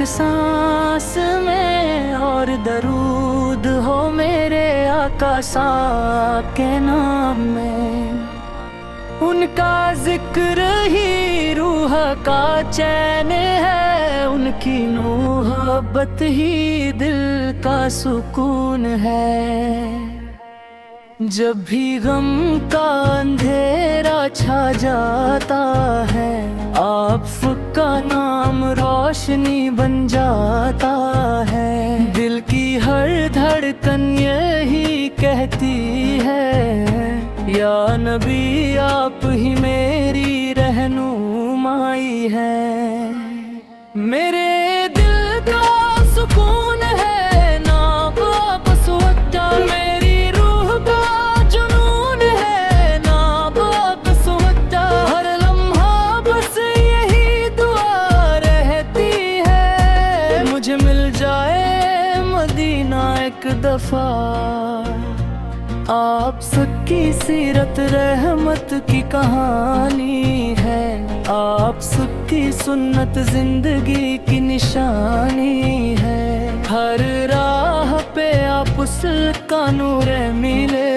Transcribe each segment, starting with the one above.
सांस में और दरूद हो मेरे आका साहब के नाम में। उनका जिक्र ही रूह का चैन है, उनकी मोहब्बत ही दिल का सुकून है। जब भी गम का अंधेरा छा जाता है, आपका नाम रोशनी बन जाता है। दिल की हर धड़कन यही कहती है, या नबी आप ही मेरी रहनुमाई है। मेरे दिल का सुकून है ना वापस वक्ता, मेरी रूह का जुनून है ना वापस वक्ता। हर लम्हा बस यही दुआ रहती है, मुझे मिल जाए मदीना एक दफा। आप सबकी सीरत रहमत की कहानी है, आप सबकी सुन्नत जिंदगी की निशानी है। हर राह पे आप उसका नूर मिले,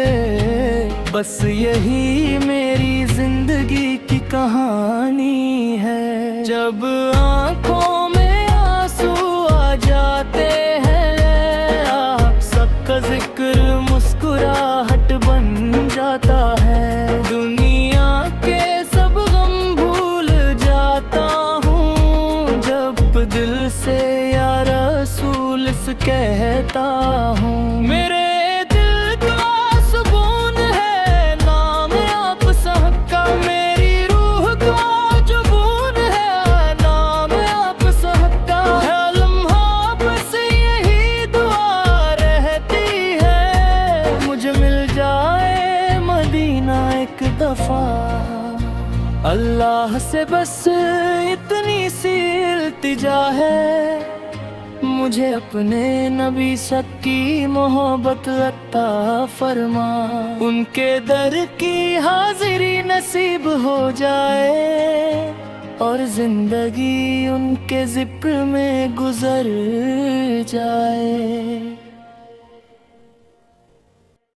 बस यही मेरी जिंदगी की कहानी है। जब आंखों में आंसू आ जाते हैं, आप सबका जिक्र मुस्कुराहट बन जाता है। दुनिया के सब गम भूल जाता हूँ, जब दिल से या रसूल कहता हूँ। मेरे दिल का सुकून है नाम आप सबका, मेरी रूह का जुनून है नाम आप सबका। हर लम्हा बस यही दुआ रहती है, मुझे मिल जाए मदीना एक दफा। अल्लाह से बस इतनी सी इल्तिजा है, मुझे अपने नबी की मोहब्बत अता फरमा। उनके दर की हाजिरी नसीब हो जाए, और जिंदगी उनके जिक्र में गुजर जाए।